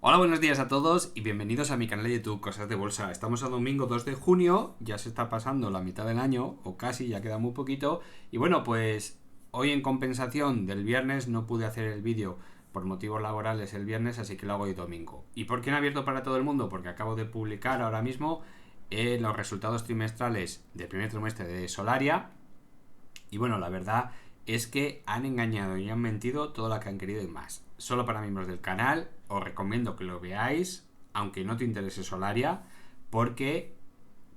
Hola, buenos días a todos y bienvenidos a mi canal de YouTube Cosas de Bolsa. Estamos a domingo 2 de junio, ya se está pasando la mitad del año, o casi, ya queda muy poquito. Y bueno, pues hoy en compensación del viernes no pude hacer el vídeo por motivos laborales el viernes, así que lo hago hoy domingo. ¿Y por qué no he abierto para todo el mundo? Porque acabo de publicar ahora mismo los resultados trimestrales del primer trimestre de Solaria. Y bueno, la verdad es que han engañado y han mentido todo lo que han querido y más. Solo para miembros del canal, os recomiendo que lo veáis, aunque no te interese Solaria, porque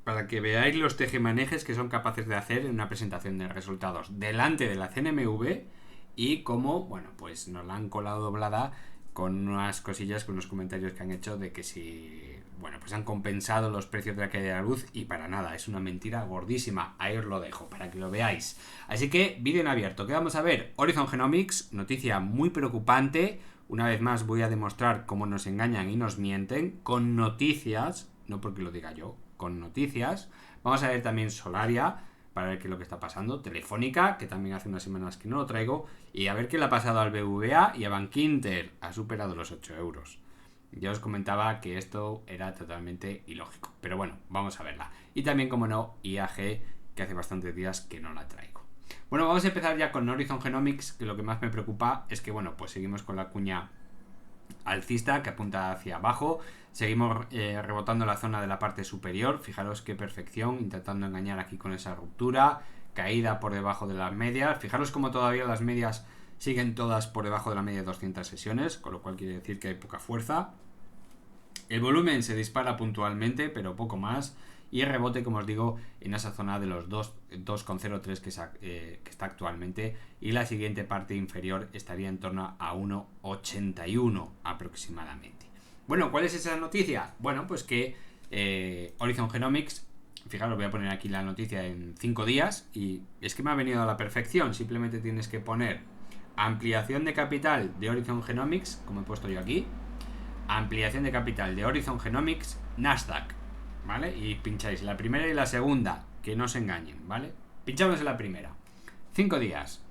para que veáis los tejemanejes que son capaces de hacer en una presentación de resultados delante de la CNMV y cómo, bueno, pues nos la han colado doblada con unas cosillas, con unos comentarios que han hecho de que si, bueno, pues han compensado los precios de la caída de la luz y para nada, es una mentira gordísima. Ahí os lo dejo para que lo veáis. Así que, vídeo en abierto. ¿Qué vamos a ver? Horizon Genomics, noticia muy preocupante. Una vez más voy a demostrar cómo nos engañan y nos mienten con noticias, no porque lo diga yo, con noticias. Vamos a ver también Solaria, para ver qué es lo que está pasando. Telefónica, que también hace unas semanas que no lo traigo. Y a ver qué le ha pasado al BBVA y a Bankinter. Ha superado los 8 euros. Ya os comentaba que esto era totalmente ilógico. Pero bueno, vamos a verla. Y también, como no, IAG, que hace bastantes días que no la traigo. Bueno, vamos a empezar ya con Horizon Genomics, que lo que más me preocupa es que, bueno, pues seguimos con la cuña alcista que apunta hacia abajo. Seguimos rebotando la zona de la parte superior. Fijaros qué perfección, intentando engañar aquí con esa ruptura. Caída por debajo de las medias. Fijaros como todavía las medias siguen todas por debajo de la media de 200 sesiones, con lo cual quiere decir que hay poca fuerza. El volumen se dispara puntualmente, pero poco más. Y el rebote, como os digo, en esa zona de los 2,03 que está actualmente. Y la siguiente parte inferior estaría en torno a 1,81 aproximadamente. Bueno, ¿cuál es esa noticia? Bueno, pues que Horizon Genomics, fijaros, voy a poner aquí la noticia en 5 días. Y es que me ha venido a la perfección. Simplemente tienes que poner ampliación de capital de Horizon Genomics, como he puesto yo aquí. Ampliación de capital de Horizon Genomics, Nasdaq, ¿vale? Y pincháis la primera y la segunda, que no se engañen, ¿vale? Pinchamos en la primera. 5 días.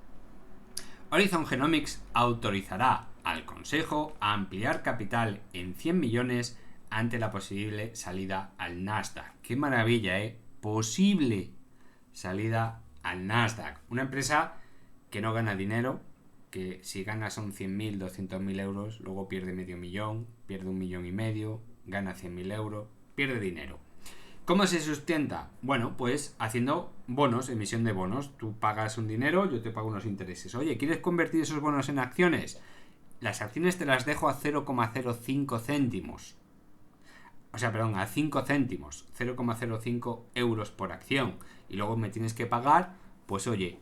Horizon Genomics autorizará al Consejo a ampliar capital en 100 millones ante la posible salida al Nasdaq. ¡Qué maravilla, eh! Posible salida al Nasdaq. Una empresa que no gana dinero, que si gana son 100.000, 200.000 euros, luego pierde medio millón, pierde 1,5 millones, gana 100.000 euros, pierde dinero. ¿Cómo se sustenta? Bueno, pues haciendo bonos, emisión de bonos. Tú pagas un dinero, yo te pago unos intereses. Oye, ¿quieres convertir esos bonos en acciones? Las acciones te las dejo a 0,05 céntimos. O sea, perdón, a 5 céntimos. 0,05 euros por acción. Y luego me tienes que pagar, pues oye,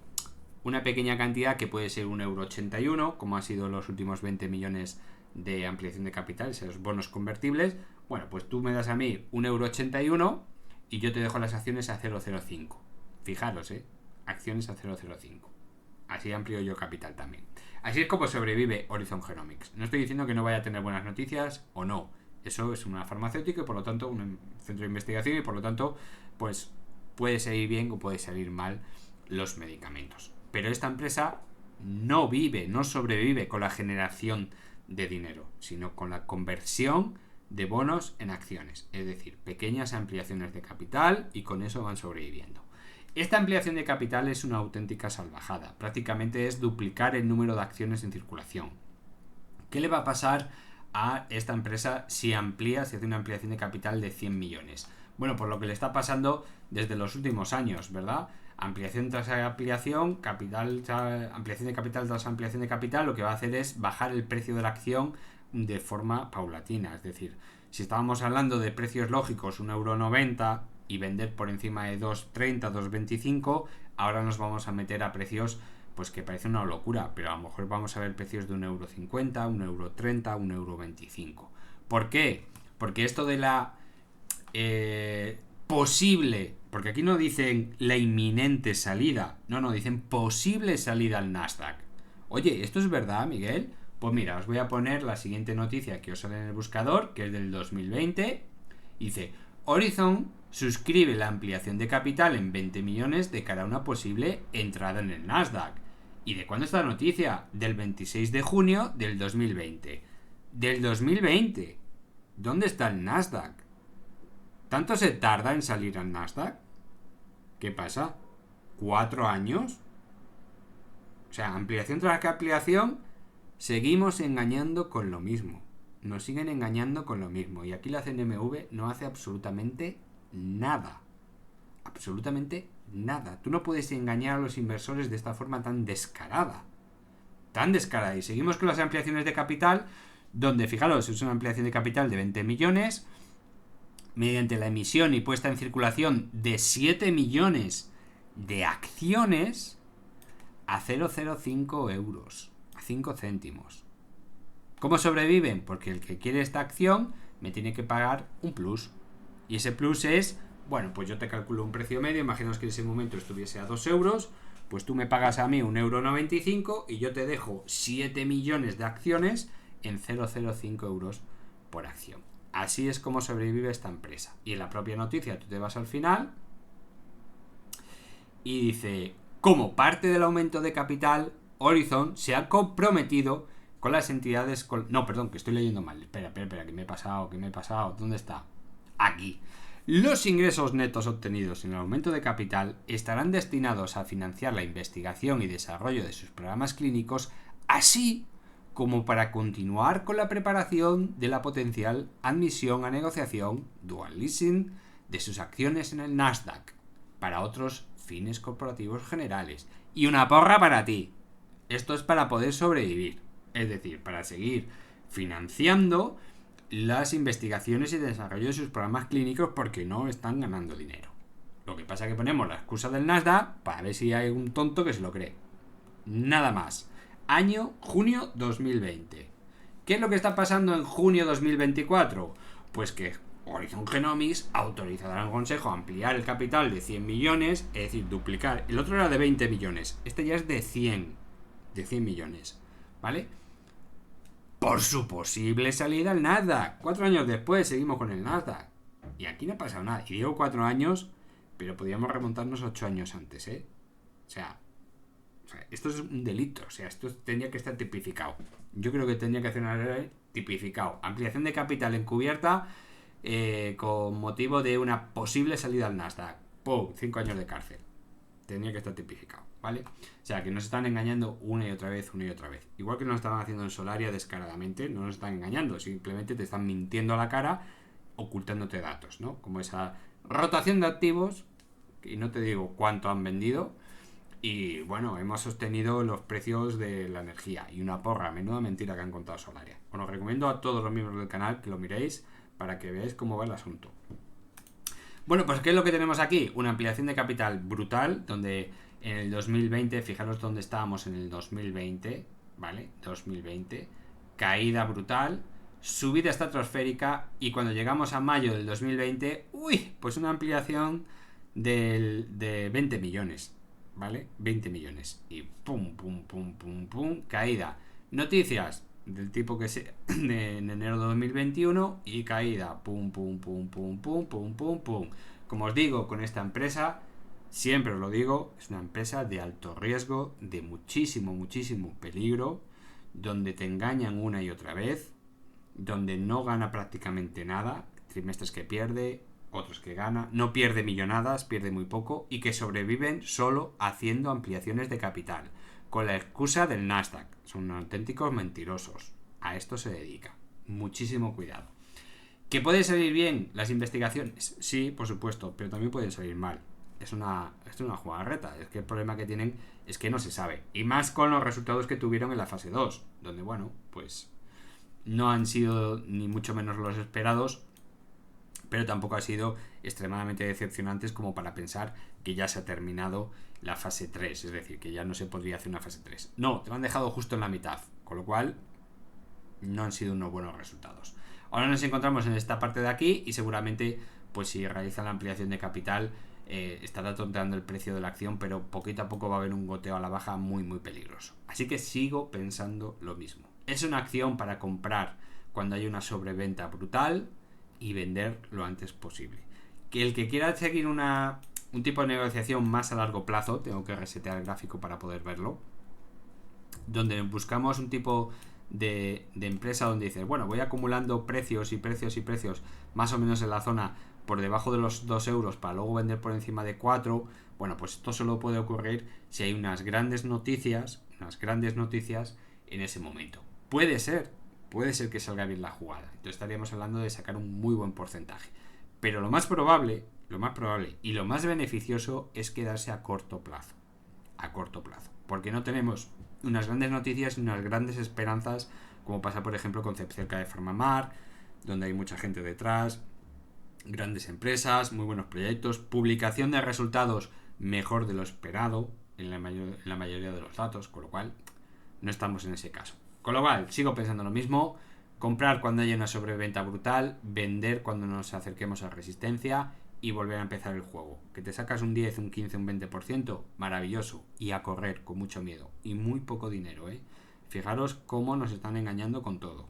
una pequeña cantidad que puede ser 1,81 euro, como ha sido los últimos 20 millones de ampliación de capital, esos bonos convertibles. Bueno, pues tú me das a mí 1,81 euro y yo te dejo las acciones a 0,05. Fijaros, acciones a 0,05. Así amplio yo capital también. Así es como sobrevive Horizon Genomics. No estoy diciendo que no vaya a tener buenas noticias o no. Eso es una farmacéutica y por lo tanto un centro de investigación y por lo tanto pues puede salir bien o puede salir mal los medicamentos. Pero esta empresa no vive, no sobrevive con la generación de dinero, sino con la conversión de bonos en acciones. Es decir, pequeñas ampliaciones de capital y con eso van sobreviviendo. Esta ampliación de capital es una auténtica salvajada. Prácticamente es duplicar el número de acciones en circulación. ¿Qué le va a pasar a esta empresa si hace una ampliación de capital de 100 millones? Bueno, por lo que le está pasando desde los últimos años, ¿verdad? Ampliación tras ampliación, ampliación de capital tras ampliación de capital, lo que va a hacer es bajar el precio de la acción de forma paulatina. Es decir, si estábamos hablando de precios lógicos, 1,90 € y vender por encima de 2,30, 2,25, ahora nos vamos a meter a precios pues que parece una locura, pero a lo mejor vamos a ver precios de 1,50 €, 1,30 €, 1,25 €. ¿Por qué? Porque esto de la posible, porque aquí no dicen la inminente salida, no, dicen posible salida al Nasdaq. Oye, ¿esto es verdad, Miguel? Pues mira, os voy a poner la siguiente noticia que os sale en el buscador, que es del 2020. Dice, Horizon suscribe la ampliación de capital en 20 millones de cara a una posible entrada en el Nasdaq. ¿Y de cuándo es esta noticia? Del 26 de junio del 2020. Del 2020. ¿Dónde está el Nasdaq? ¿Tanto se tarda en salir al Nasdaq? ¿Qué pasa? ¿4 años? O sea, ampliación tras ampliación, seguimos engañando con lo mismo. Nos siguen engañando con lo mismo. Y aquí la CNMV no hace absolutamente nada. Absolutamente nada. Tú no puedes engañar a los inversores de esta forma tan descarada. Tan descarada. Y seguimos con las ampliaciones de capital, donde, fijaros, es una ampliación de capital de 20 millones, mediante la emisión y puesta en circulación de 7 millones de acciones a 0,05 euros, a 5 céntimos. ¿Cómo sobreviven? Porque el que quiere esta acción me tiene que pagar un plus. Y ese plus es, bueno, pues yo te calculo un precio medio, imaginaos que en ese momento estuviese a 2 euros, pues tú me pagas a mí 1,95 € y yo te dejo 7 millones de acciones en 0,05 euros por acción. Así es como sobrevive esta empresa. Y en la propia noticia tú te vas al final y dice, como parte del aumento de capital, Horizon se ha comprometido con las entidades... No, perdón, que estoy leyendo mal. Espera, que me he pasado. ¿Dónde está? Aquí. Los ingresos netos obtenidos en el aumento de capital estarán destinados a financiar la investigación y desarrollo de sus programas clínicos, así como para continuar con la preparación de la potencial admisión a negociación, dual listing, de sus acciones en el Nasdaq, para otros fines corporativos generales. Y una porra para ti. Esto es para poder sobrevivir. Es decir, para seguir financiando las investigaciones y desarrollo de sus programas clínicos porque no están ganando dinero. Lo que pasa es que ponemos la excusa del Nasdaq para ver si hay un tonto que se lo cree. Nada más. Año junio 2020. ¿Qué es lo que está pasando en junio 2024? Pues que Horizon Genomics ha autorizado al Consejo a ampliar el capital de 100 millones, es decir, duplicar. El otro era de 20 millones. Este ya es de 100 millones. ¿Vale? Por su posible salida al Nasdaq. 4 años después seguimos con el Nasdaq. Y aquí no ha pasado nada. Y digo 4 años, pero podríamos remontarnos 8 años antes, ¿eh? O sea, esto es un delito. O sea, esto tendría que estar tipificado. Yo creo que tendría que hacer una ley tipificado. Ampliación de capital encubierta con motivo de una posible salida al Nasdaq. ¡Pum! 5 años de cárcel. Tendría que estar tipificado, ¿vale? O sea, que nos están engañando una y otra vez. Igual que nos estaban haciendo en Solaria descaradamente, no nos están engañando, simplemente te están mintiendo a la cara, ocultándote datos, ¿no? Como esa rotación de activos, y no te digo cuánto han vendido, y bueno, hemos sostenido los precios de la energía, y una porra, menuda mentira que han contado Solaria. Os lo recomiendo a todos los miembros del canal que lo miréis para que veáis cómo va el asunto. Bueno, pues ¿qué es lo que tenemos aquí? Una ampliación de capital brutal, donde en el 2020, fijaros dónde estábamos en el 2020, ¿vale? 2020, caída brutal, subida estratosférica, y cuando llegamos a mayo del 2020, pues una ampliación de 20 millones, ¿vale? 20 millones. Y pum, caída. Noticias del tipo que sea en enero de 2021 y caída, pum. Como os digo, con esta empresa, siempre os lo digo, es una empresa de alto riesgo, de muchísimo peligro, donde te engañan una y otra vez, donde no gana prácticamente nada, trimestres que pierde, otros que gana, no pierde millonadas, pierde muy poco, y que sobreviven solo haciendo ampliaciones de capital, con la excusa del Nasdaq. Son auténticos mentirosos. A esto se dedica. Muchísimo cuidado. ¿Que pueden salir bien las investigaciones? Sí, por supuesto, pero también pueden salir mal. Es una jugarreta. Es que el problema que tienen es que no se sabe. Y más con los resultados que tuvieron en la fase 2, donde, bueno, pues no han sido ni mucho menos los esperados, pero tampoco ha sido extremadamente decepcionantes como para pensar que ya se ha terminado la fase 3, es decir, que ya no se podría hacer una fase 3. No, te lo han dejado justo en la mitad, con lo cual no han sido unos buenos resultados. Ahora nos encontramos en esta parte de aquí y seguramente, pues si realizan la ampliación de capital, estará tonteando el precio de la acción, pero poquito a poco va a haber un goteo a la baja muy peligroso. Así que sigo pensando lo mismo. Es una acción para comprar cuando hay una sobreventa brutal y vender lo antes posible. Que el que quiera seguir un tipo de negociación más a largo plazo, tengo que resetear el gráfico para poder verlo, donde buscamos un tipo de empresa donde dices, bueno, voy acumulando precios y precios y precios más o menos en la zona por debajo de los 2 euros para luego vender por encima de 4, bueno, pues esto solo puede ocurrir si hay unas grandes noticias en ese momento. Puede ser que salga bien la jugada. Entonces estaríamos hablando de sacar un muy buen porcentaje. Pero lo más probable y lo más beneficioso es quedarse a corto plazo. A corto plazo. Porque no tenemos unas grandes noticias y unas grandes esperanzas, como pasa por ejemplo con cerca de Farmamar, donde hay mucha gente detrás, grandes empresas, muy buenos proyectos, publicación de resultados mejor de lo esperado en la mayoría de los datos, con lo cual no estamos en ese caso. Con lo cual, sigo pensando lo mismo, comprar cuando haya una sobreventa brutal, vender cuando nos acerquemos a resistencia y volver a empezar el juego. Que te sacas un 10, un 15, un 20%, maravilloso, y a correr con mucho miedo y muy poco dinero, ¿eh? Fijaros cómo nos están engañando con todo.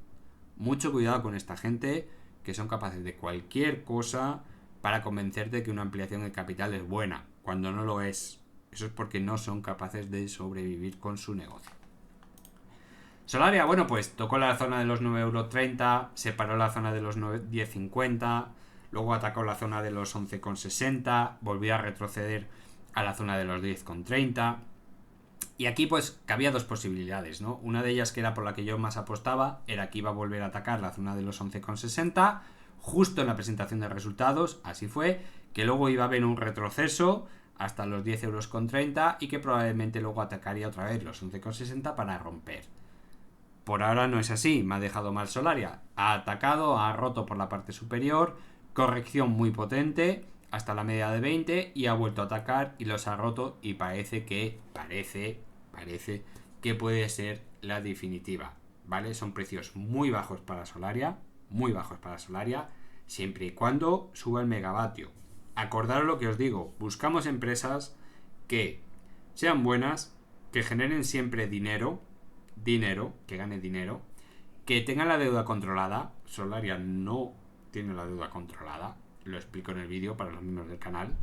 Mucho cuidado con esta gente que son capaces de cualquier cosa para convencerte que una ampliación de capital es buena, cuando no lo es. Eso es porque no son capaces de sobrevivir con su negocio. Solaria, bueno, pues tocó la zona de los 9,30 €, separó la zona de los 10,50, luego atacó la zona de los 11,60, volvió a retroceder a la zona de los 10,30. Y aquí pues cabía dos posibilidades, ¿no? Una de ellas, que era por la que yo más apostaba, era que iba a volver a atacar la zona de los 11,60 justo en la presentación de resultados, así fue, que luego iba a haber un retroceso hasta los 10,30 € y que probablemente luego atacaría otra vez los 11,60 para romper. Por ahora no es así, me ha dejado mal Solaria. Ha atacado, ha roto por la parte superior, corrección muy potente hasta la media de 20 y ha vuelto a atacar y los ha roto y parece que puede ser la definitiva, ¿vale? Son precios muy bajos para Solaria, siempre y cuando suba el megavatio. Acordaros lo que os digo, buscamos empresas que sean buenas, que generen siempre dinero, que gane dinero, que tengan la deuda controlada. Solaria no tiene la deuda controlada, lo explico en el vídeo para los miembros del canal.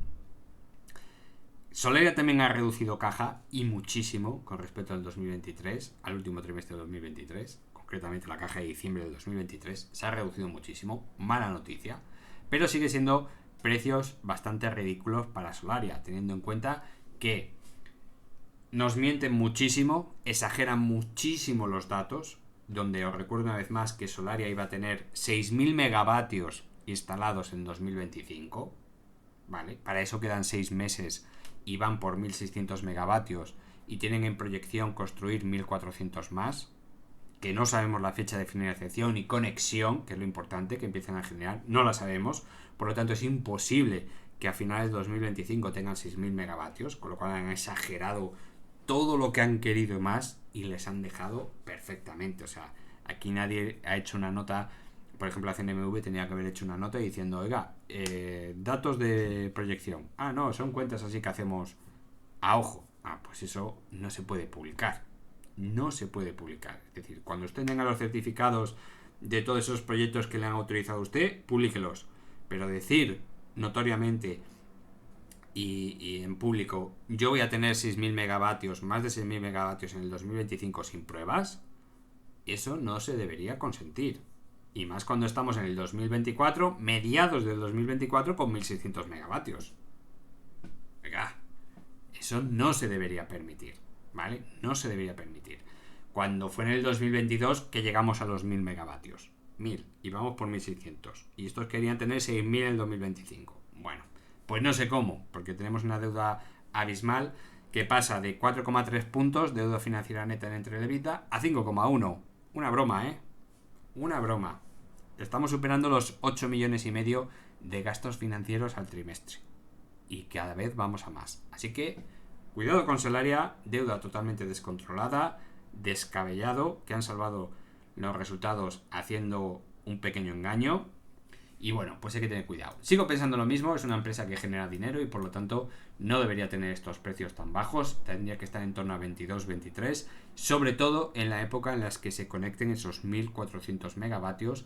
Solaria también ha reducido caja y muchísimo con respecto al 2023, al último trimestre de 2023, concretamente la caja de diciembre del 2023, se ha reducido muchísimo, mala noticia, pero sigue siendo precios bastante ridículos para Solaria, teniendo en cuenta que nos mienten muchísimo, exageran muchísimo los datos, donde os recuerdo una vez más que Solaria iba a tener 6.000 megavatios instalados en 2025, ¿vale? Para eso quedan 6 meses y van por 1.600 megavatios y tienen en proyección construir 1.400 más, que no sabemos la fecha de financiación y conexión, que es lo importante, que empiecen a generar, no la sabemos, por lo tanto es imposible que a finales de 2025 tengan 6.000 megavatios, con lo cual han exagerado todo lo que han querido y más y les han dejado perfectamente. O sea, aquí nadie ha hecho una nota, por ejemplo la CNMV tenía que haber hecho una nota diciendo, oiga, datos de proyección, no, son cuentas así que hacemos a ojo. Pues eso no se puede publicar, es decir, cuando usted tenga los certificados de todos esos proyectos que le han autorizado a usted, publíquelos, pero decir notoriamente y en público, yo voy a tener 6.000 megavatios, más de 6.000 megavatios en el 2025 sin pruebas, eso no se debería consentir. Y más cuando estamos en el 2024, mediados del 2024, con 1.600 megavatios. Venga, eso no se debería permitir, ¿vale? No se debería permitir. Cuando fue en el 2022 que llegamos a los 1.000 megavatios. 1.000, y vamos por 1.600. Y estos querían tener 6.000 en el 2025. Bueno, pues no sé cómo, porque tenemos una deuda abismal que pasa de 4,3 puntos de deuda financiera neta entre el EBITDA a 5,1. Una broma, ¿eh? Una broma. Estamos superando los 8,5 millones de gastos financieros al trimestre. Y cada vez vamos a más. Así que, cuidado con Solaria, deuda totalmente descontrolada, descabellado, que han salvado los resultados haciendo un pequeño engaño. Y bueno, pues hay que tener cuidado. Sigo pensando lo mismo, es una empresa que genera dinero y por lo tanto no debería tener estos precios tan bajos. Tendría que estar en torno a 22, 23, sobre todo en la época en las que se conecten esos 1.400 megavatios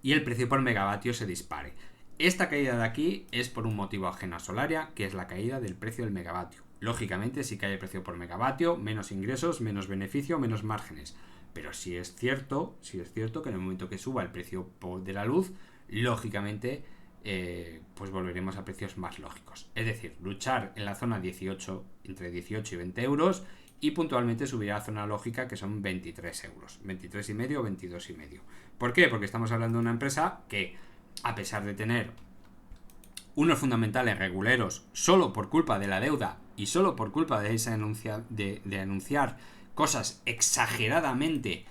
y el precio por megavatio se dispare. Esta caída de aquí es por un motivo ajeno a Solaria, que es la caída del precio del megavatio. Lógicamente, si cae el precio por megavatio, menos ingresos, menos beneficio, menos márgenes. Pero sí es cierto que en el momento que suba el precio de la luz, lógicamente, pues volveremos a precios más lógicos. Es decir, luchar en la zona 18, entre 18 y 20 euros, y puntualmente subir a la zona lógica, que son 23 euros, 23,5 o 22,5. ¿Por qué? Porque estamos hablando de una empresa que, a pesar de tener unos fundamentales reguleros solo por culpa de la deuda y solo por culpa de esa de anunciar cosas exageradamente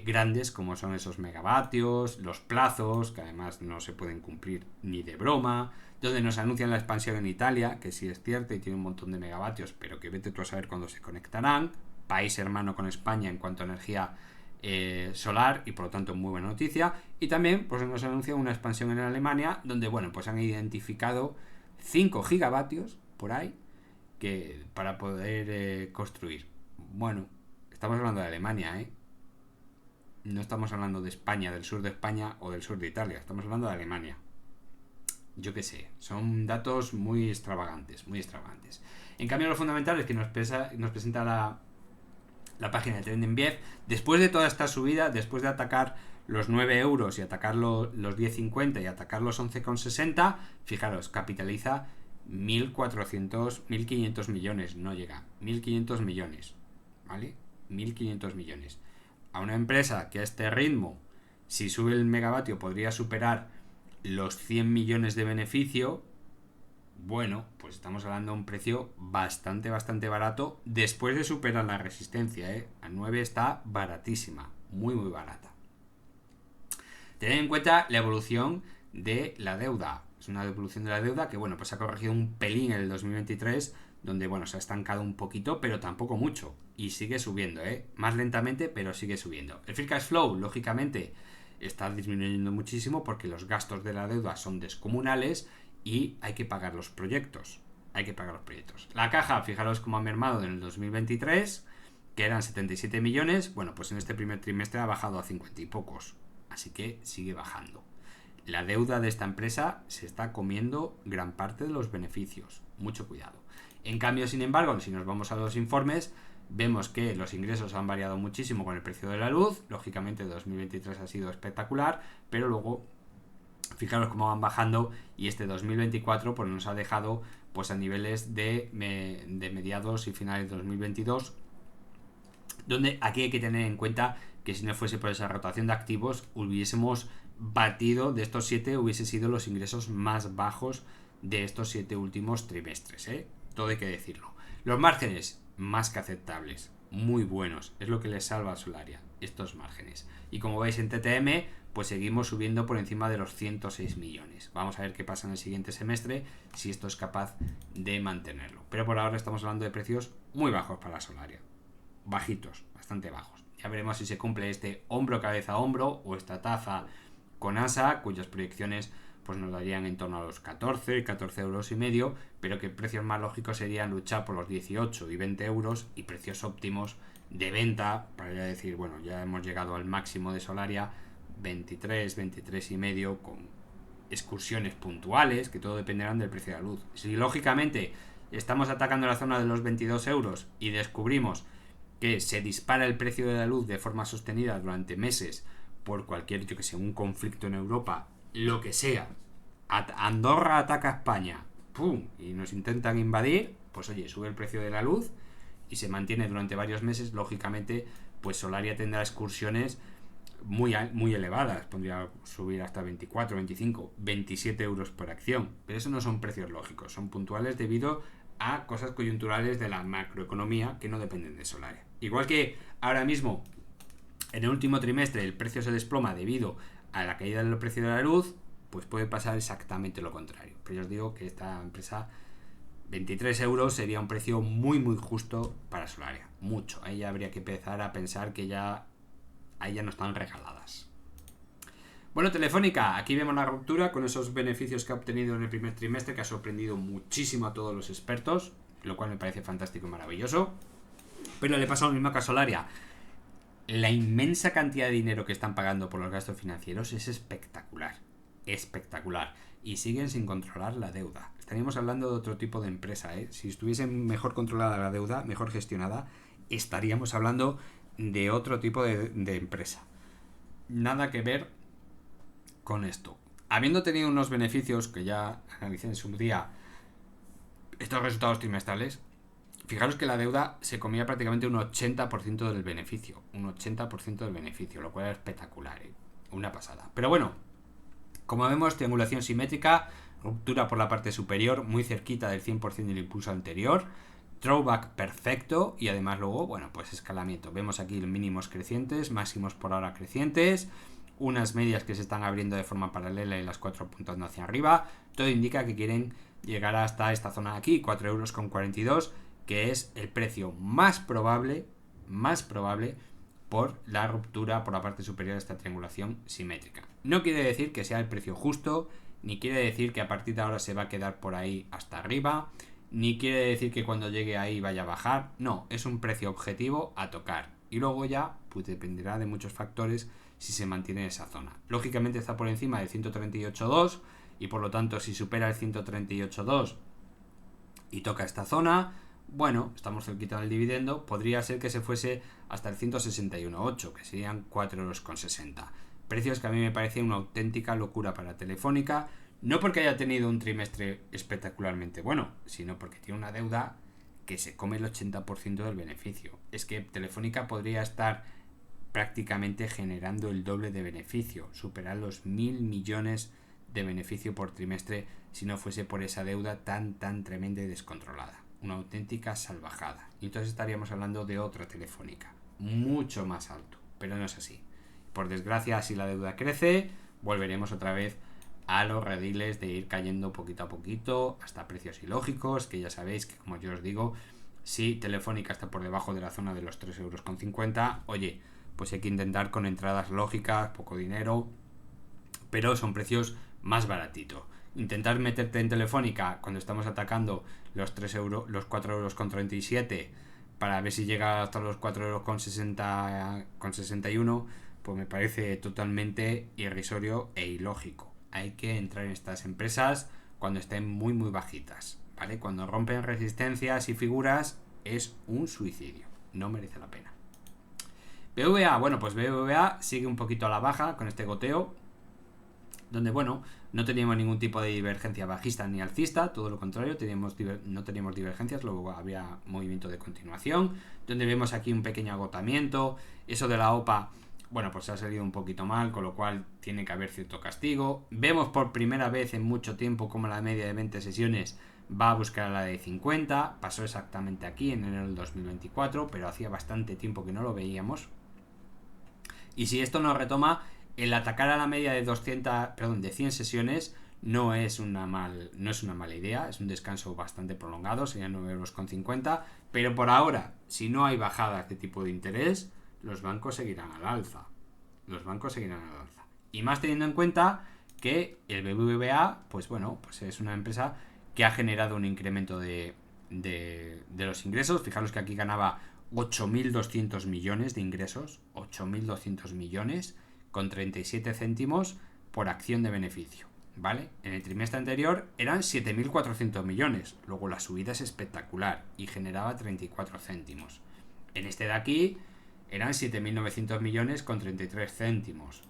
grandes, como son esos megavatios, los plazos, que además no se pueden cumplir ni de broma, donde nos anuncian la expansión en Italia, que sí es cierto y tiene un montón de megavatios, pero que vete tú a saber cuándo se conectarán, país hermano con España en cuanto a energía solar, y por lo tanto muy buena noticia. Y también pues nos anuncia una expansión en Alemania, donde bueno, pues han identificado 5 gigavatios por ahí que para poder construir. Bueno, estamos hablando de Alemania, no estamos hablando de España, del sur de España o del sur de Italia, estamos hablando de Alemania. Yo qué sé, son datos muy extravagantes, muy extravagantes. En cambio, los fundamentales que nos presenta la página de TrendingView, después de toda esta subida, después de atacar los 9 euros y atacar los 10,50 y atacar los 11,60, fijaros, capitaliza 1.500 millones, no llega, 1.500 millones, ¿vale? 1.500 millones. A una empresa que a este ritmo, si sube el megavatio, podría superar los 100 millones de beneficio. Bueno, pues estamos hablando de un precio bastante barato después de superar la resistencia, A 9 está baratísima, muy barata. Tened en cuenta la evolución de la deuda. Es una evolución de la deuda que, bueno, pues ha corregido un pelín en el 2023, donde, bueno, se ha estancado un poquito, pero tampoco mucho. Y sigue subiendo, más lentamente, pero sigue subiendo. El free cash flow, lógicamente, está disminuyendo muchísimo porque los gastos de la deuda son descomunales y hay que pagar los proyectos. La caja, fijaros cómo ha mermado en el 2023, que eran 77 millones. Bueno, pues en este primer trimestre ha bajado a 50 y pocos. Así que sigue bajando. La deuda de esta empresa se está comiendo gran parte de los beneficios. Mucho cuidado. En cambio, sin embargo, si nos vamos a los informes, vemos que los ingresos han variado muchísimo con el precio de la luz. Lógicamente 2023 ha sido espectacular, pero luego fijaros cómo van bajando, y este 2024 pues nos ha dejado pues a niveles de mediados y finales de 2022, donde aquí hay que tener en cuenta que si no fuese por esa rotación de activos, hubiésemos batido de estos 7, hubiese sido los ingresos más bajos de estos 7 últimos trimestres, todo hay que decirlo. Los márgenes más que aceptables, muy buenos, es lo que les salva a Solaria, estos márgenes. Y como veis en TTM, pues seguimos subiendo por encima de los 106 millones. Vamos a ver qué pasa en el siguiente semestre, si esto es capaz de mantenerlo. Pero por ahora estamos hablando de precios muy bajos para Solaria. Bajitos, bastante bajos. Ya veremos si se cumple este hombro cabeza a hombro o esta taza con ASA, cuyas proyecciones pues nos darían en torno a los 14 euros y medio, pero que precios más lógicos serían luchar por los 18 y 20 euros y precios óptimos de venta, para ya decir, bueno, ya hemos llegado al máximo de Solaria, 23 y medio, con excursiones puntuales, que todo dependerán del precio de la luz. Si lógicamente estamos atacando la zona de los 22 euros y descubrimos que se dispara el precio de la luz de forma sostenida durante meses por cualquier, yo que sé, un conflicto en Europa, lo que sea, Andorra ataca a España, ¡pum!, y nos intentan invadir, pues oye, sube el precio de la luz y se mantiene durante varios meses, lógicamente, pues Solaria tendrá excursiones muy elevadas, podría subir hasta 24, 25, 27 euros por acción, pero eso no son precios lógicos, son puntuales debido a cosas coyunturales de la macroeconomía que no dependen de Solaria. Igual que ahora mismo, en el último trimestre, el precio se desploma debido a la caída del precio de la luz, pues puede pasar exactamente lo contrario. Pero yo os digo que esta empresa, 23 euros sería un precio muy justo para Solaria, mucho. Ahí ya habría que empezar a pensar que ahí ya no están regaladas. Bueno, Telefónica, aquí vemos la ruptura con esos beneficios que ha obtenido en el primer trimestre, que ha sorprendido muchísimo a todos los expertos, lo cual me parece fantástico y maravilloso. Pero le pasa lo mismo que a Solaria. La inmensa cantidad de dinero que están pagando por los gastos financieros es espectacular. Y siguen sin controlar la deuda. Estaríamos hablando de otro tipo de empresa, Si estuviesen mejor controlada la deuda, mejor gestionada, estaríamos hablando de otro tipo de empresa. Nada que ver con esto. Habiendo tenido unos beneficios que ya analicé en su día, estos resultados trimestrales, fijaros que la deuda se comía prácticamente un 80% del beneficio. Un 80% del beneficio, lo cual es espectacular, ¿eh? Una pasada. Pero bueno, como vemos, triangulación simétrica, ruptura por la parte superior, muy cerquita del 100% del impulso anterior, throwback perfecto y además luego, bueno, pues escalamiento. Vemos aquí los mínimos crecientes, máximos por ahora crecientes, unas medias que se están abriendo de forma paralela y las 4 apuntando hacia arriba. Todo indica que quieren llegar hasta esta zona de aquí, 4,42 euros, que es el precio más probable por la ruptura por la parte superior de esta triangulación simétrica. No quiere decir que sea el precio justo, ni quiere decir que a partir de ahora se va a quedar por ahí hasta arriba, ni quiere decir que cuando llegue ahí vaya a bajar. No, es un precio objetivo a tocar. Y luego ya, pues dependerá de muchos factores si se mantiene en esa zona. Lógicamente está por encima del 138.2 y por lo tanto si supera el 138.2 y toca esta zona, bueno, estamos cerquita del dividendo, podría ser que se fuese hasta el 161.8, que serían 4,60 euros. Precios que a mí me parece una auténtica locura para Telefónica, no porque haya tenido un trimestre espectacularmente bueno, sino porque tiene una deuda que se come el 80% del beneficio. Es que Telefónica podría estar prácticamente generando el doble de beneficio, superar los 1.000 millones de beneficio por trimestre si no fuese por esa deuda tan tremenda y descontrolada. Una auténtica salvajada. Y entonces estaríamos hablando de otra Telefónica, mucho más alto, pero no es así. Por desgracia, si la deuda crece, volveremos otra vez a los rediles de ir cayendo poquito a poquito hasta precios ilógicos, que ya sabéis que, como yo os digo, si Telefónica está por debajo de la zona de los 3,50 euros, oye, pues hay que intentar con entradas lógicas, poco dinero, pero son precios más baratitos. Intentar meterte en Telefónica cuando estamos atacando los 3 euros, los 4,37 euros para ver si llega hasta los 4,61 €, pues me parece totalmente irrisorio e ilógico. Hay que entrar en estas empresas cuando estén muy bajitas, ¿vale? Cuando rompen resistencias y figuras es un suicidio, no merece la pena. BVA, bueno, pues BVA sigue un poquito a la baja con este goteo, donde, bueno, no teníamos ningún tipo de divergencia bajista ni alcista, todo lo contrario, no teníamos divergencias, luego había movimiento de continuación, donde vemos aquí un pequeño agotamiento, eso de la OPA, bueno, pues se ha salido un poquito mal, con lo cual tiene que haber cierto castigo. Vemos por primera vez en mucho tiempo como la media de 20 sesiones va a buscar a la de 50, pasó exactamente aquí en enero del 2024, pero hacía bastante tiempo que no lo veíamos. Y si esto nos retoma, el atacar a la media de 100 sesiones no es una mala idea, es un descanso bastante prolongado, serían 9,50 €, pero por ahora, si no hay bajadas de tipo de interés, los bancos seguirán al alza. Y más teniendo en cuenta que el BBVA, pues bueno, pues es una empresa que ha generado un incremento de los ingresos. Fijaros que aquí ganaba 8.200 millones de ingresos, 8.200 millones con 37 céntimos por acción de beneficio, ¿vale? En el trimestre anterior eran 7.400 millones, luego la subida es espectacular y generaba 34 céntimos. En este de aquí eran 7.900 millones con 33 céntimos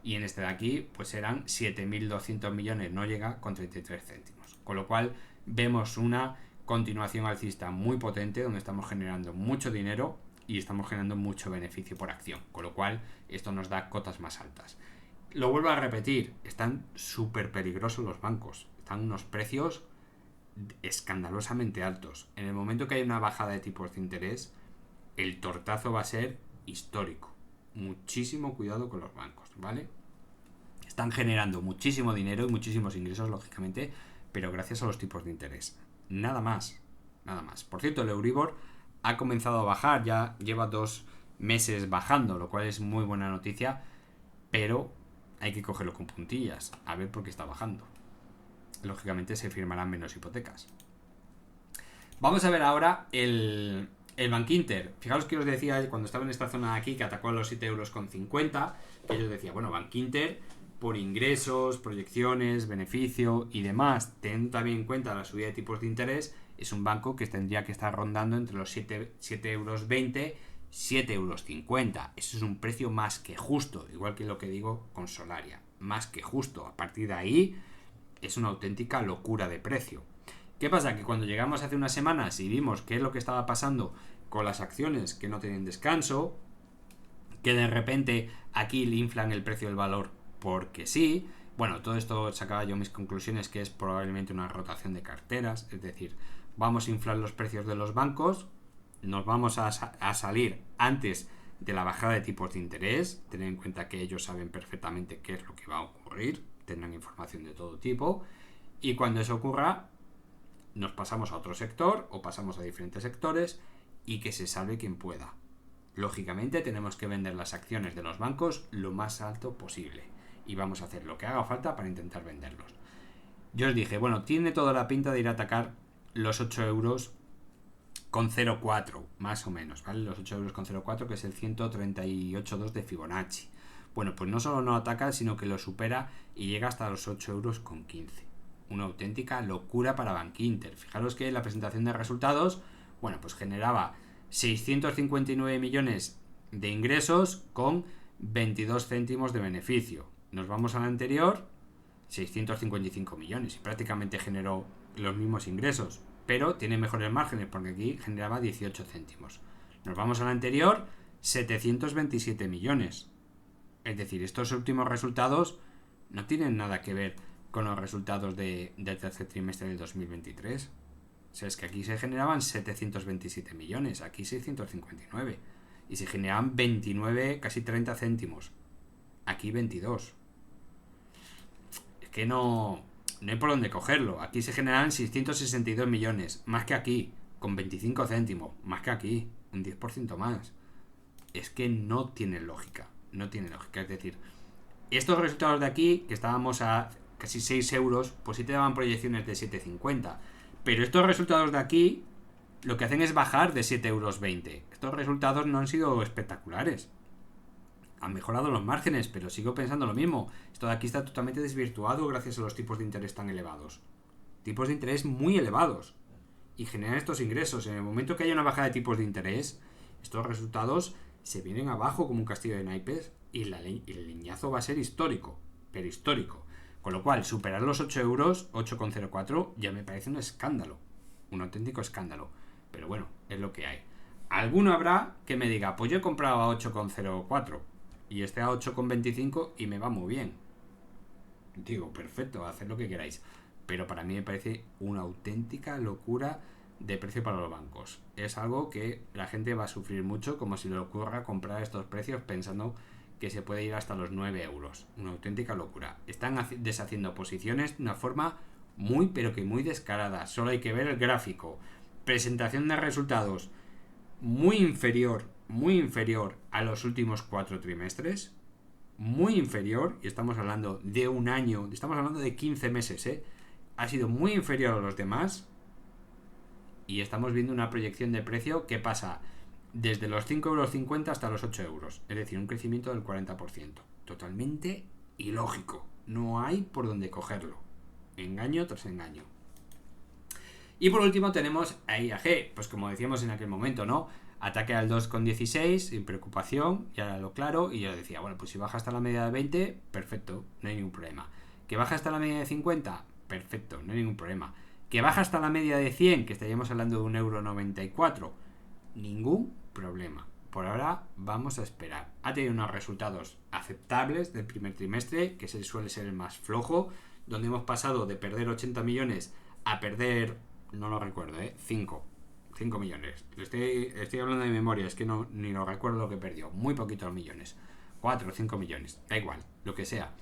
y en este de aquí pues eran 7.200 millones, no llega, con 33 céntimos, con lo cual vemos una continuación alcista muy potente donde estamos generando mucho dinero y estamos generando mucho beneficio por acción, con lo cual esto nos da cotas más altas. Lo vuelvo a repetir, están súper peligrosos los bancos, están unos precios escandalosamente altos. En el momento que hay una bajada de tipos de interés, el tortazo va a ser histórico. Muchísimo cuidado con los bancos, ¿vale? Están generando muchísimo dinero y muchísimos ingresos, lógicamente, pero gracias a los tipos de interés. Nada más. Por cierto, el Euribor ha comenzado a bajar, ya lleva 2 meses bajando, lo cual es muy buena noticia, pero hay que cogerlo con puntillas, a ver por qué está bajando. Lógicamente se firmarán menos hipotecas. Vamos a ver ahora el Bankinter. Fijaos que os decía cuando estaba en esta zona de aquí que atacó a los 7,50 €, que yo os decía, bueno, Bankinter por ingresos, proyecciones, beneficio y demás, teniendo también en cuenta la subida de tipos de interés, es un banco que tendría que estar rondando entre los 7,20 euros, 7,50 euros. Eso es un precio más que justo, igual que lo que digo con Solaria, más que justo. A partir de ahí es una auténtica locura de precio. ¿Qué pasa? Que cuando llegamos hace unas semanas y vimos qué es lo que estaba pasando con las acciones que no tienen descanso, que de repente aquí le inflan el precio del valor porque sí, bueno, todo esto sacaba yo mis conclusiones, que es probablemente una rotación de carteras, es decir, vamos a inflar los precios de los bancos, nos vamos a salir antes de la bajada de tipos de interés, tener en cuenta que ellos saben perfectamente qué es lo que va a ocurrir, tendrán información de todo tipo, y cuando eso ocurra, nos pasamos a otro sector o pasamos a diferentes sectores y que se salve quien pueda. Lógicamente tenemos que vender las acciones de los bancos lo más alto posible y vamos a hacer lo que haga falta para intentar venderlos. Yo os dije, bueno, tiene toda la pinta de ir a atacar los 8 euros con 0,4 más o menos, ¿vale? Los 8 euros con 0,4, que es el 138,2 de Fibonacci. Bueno, pues no solo no ataca, sino que lo supera y llega hasta los 8 euros con 15. Una auténtica locura para Bankinter. Fijaros que la presentación de resultados, bueno, pues generaba 659 millones de ingresos con 22 céntimos de beneficio. Nos vamos al anterior, 655 millones y prácticamente generó los mismos ingresos, pero tiene mejores márgenes porque aquí generaba 18 céntimos. Nos vamos al anterior, 727 millones. Es decir, estos últimos resultados no tienen nada que ver con los resultados del tercer trimestre del 2023. O sea, es que aquí se generaban 727 millones, aquí 659. Y se generaban 29, casi 30 céntimos. Aquí 22. Es que no hay por dónde cogerlo. Aquí se generan 662 millones, más que aquí, con 25 céntimos, más que aquí, un 10% más. Es que no tiene lógica. No tiene lógica. Es decir, estos resultados de aquí, que estábamos a casi 6 euros, pues sí te daban proyecciones de 7,50. Pero estos resultados de aquí lo que hacen es bajar de 7,20 euros. Estos resultados no han sido espectaculares. Han mejorado los márgenes, pero sigo pensando lo mismo. Esto de aquí está totalmente desvirtuado gracias a los tipos de interés tan elevados. Tipos de interés muy elevados. Y generan estos ingresos. En el momento que haya una bajada de tipos de interés, estos resultados se vienen abajo como un castillo de naipes y el leñazo va a ser histórico. Pero histórico. Con lo cual, superar los 8 euros, 8,04, ya me parece un escándalo. Un auténtico escándalo. Pero bueno, es lo que hay. Alguno habrá que me diga, pues yo he comprado a 8,04 y este a 8,25 y me va muy bien. Digo, perfecto, haced lo que queráis. Pero para mí me parece una auténtica locura de precio para los bancos. Es algo que la gente va a sufrir mucho, como si le ocurra comprar estos precios pensando que se puede ir hasta los 9 euros. Una auténtica locura. Están deshaciendo posiciones de una forma muy, pero que muy descarada. Solo hay que ver el gráfico. Presentación de resultados muy inferior a los últimos 4 trimestres. Muy inferior, y estamos hablando de un año, estamos hablando de 15 meses, ha sido muy inferior a los demás. Y estamos viendo una proyección de precio que pasa desde los 5,50 euros hasta los 8 euros. Es decir, un crecimiento del 40%. Totalmente ilógico. No hay por dónde cogerlo. Engaño tras engaño. Y por último tenemos a IAG. Pues como decíamos en aquel momento, ¿no? Ataque al 2,16 sin preocupación. Ya lo claro. Y yo decía, bueno, pues si baja hasta la media de 20, perfecto. No hay ningún problema. ¿Que baja hasta la media de 50? Perfecto. No hay ningún problema. ¿Que baja hasta la media de 100? Que estaríamos hablando de 1,94 €. Ningún problema. Por ahora vamos a esperar. Ha tenido unos resultados aceptables del primer trimestre, que suele ser el más flojo, donde hemos pasado de perder 80 millones a perder, no lo recuerdo, 5 millones. Estoy hablando de memoria, es que no, ni lo recuerdo lo que perdió. Muy poquitos millones. 4 o 5 millones. Da igual, lo que sea.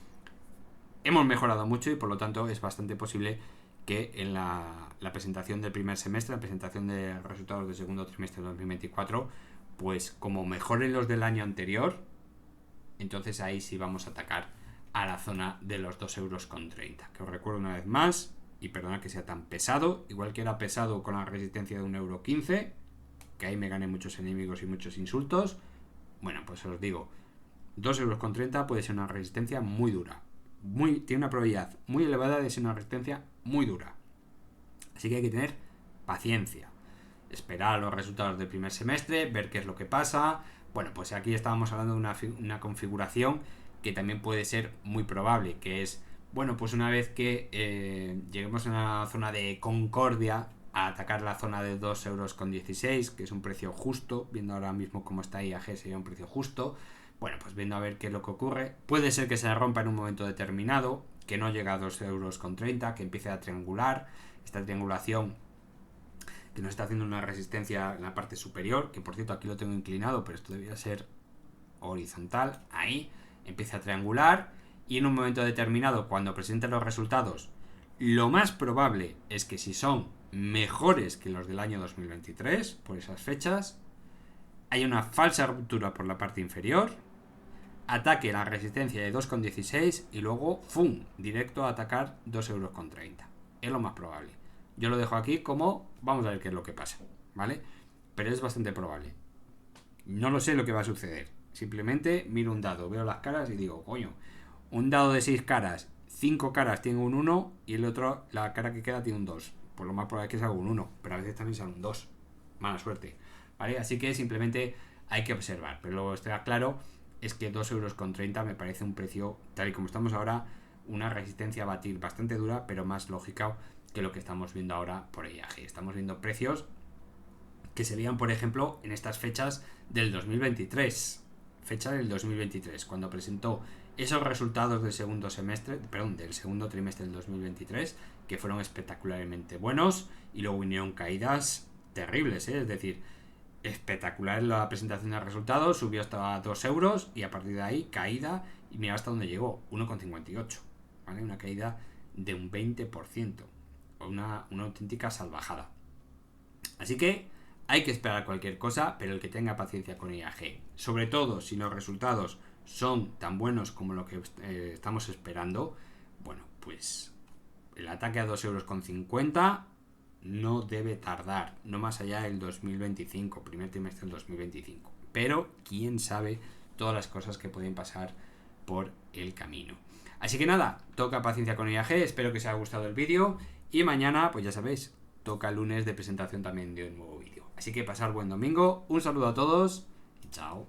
Hemos mejorado mucho y por lo tanto es bastante posible que en la presentación del primer semestre, la presentación de resultados del segundo trimestre de 2024, pues como mejoren los del año anterior, entonces ahí sí vamos a atacar a la zona de los 2,30 euros. Que os recuerdo una vez más, y perdona que sea tan pesado, igual que era pesado con la resistencia de 1,15 €, que ahí me gané muchos enemigos y muchos insultos. Bueno, pues os digo, 2,30 € puede ser una resistencia muy dura. Tiene una probabilidad muy elevada de ser una resistencia muy dura. Así que hay que tener paciencia. Esperar los resultados del primer semestre, ver qué es lo que pasa. Bueno, pues aquí estábamos hablando de una configuración que también puede ser muy probable, que es, bueno, pues una vez que lleguemos a una zona de concordia, a atacar la zona de 2,16 euros, que es un precio justo, viendo ahora mismo cómo está IAG, sería un precio justo. Bueno, pues viendo a ver qué es lo que ocurre. Puede ser que se rompa en un momento determinado, que no llegue a 2,30 euros, que empiece a triangular. Esta triangulación que nos está haciendo una resistencia en la parte superior, que por cierto aquí lo tengo inclinado, pero esto debería ser horizontal, ahí, empieza a triangular, y en un momento determinado, cuando presente los resultados, lo más probable es que si son mejores que los del año 2023, por esas fechas, hay una falsa ruptura por la parte inferior, ataque la resistencia de 2,16 y luego, ¡fum!, directo a atacar 2,30 euros. Es lo más probable. Yo lo dejo aquí como, vamos a ver qué es lo que pasa, ¿vale? Pero es bastante probable. No lo sé lo que va a suceder. Simplemente miro un dado, veo las caras y digo, coño, un dado de 6 caras, 5 caras tiene un 1 y el otro, la cara que queda, tiene un 2. Pues lo más probable es que salga un 1, pero a veces también sale un 2. Mala suerte, ¿vale? Así que simplemente hay que observar. Pero luego está claro, es que 2,30 euros me parece un precio, tal y como estamos ahora, una resistencia a batir bastante dura, pero más lógica que lo que estamos viendo ahora por IAG. Estamos viendo precios que serían, por ejemplo, en estas fechas del 2023. Fecha del 2023, cuando presentó esos resultados del segundo trimestre del 2023, que fueron espectacularmente buenos, y luego vinieron caídas terribles, es decir, espectacular la presentación de resultados, subió hasta 2 euros y a partir de ahí caída, y mira hasta dónde llegó, 1,58, ¿vale? Una caída de un 20%, una auténtica salvajada. Así que hay que esperar cualquier cosa, pero el que tenga paciencia con IAG, sobre todo si los resultados son tan buenos como lo que estamos esperando, bueno, pues el ataque a 2,50 euros no debe tardar, no más allá del 2025, primer trimestre del 2025. Pero quién sabe todas las cosas que pueden pasar por el camino. Así que nada, toca paciencia con IAG, espero que os haya gustado el vídeo y mañana, pues ya sabéis, toca el lunes de presentación también de un nuevo vídeo. Así que pasar buen domingo, un saludo a todos y chao.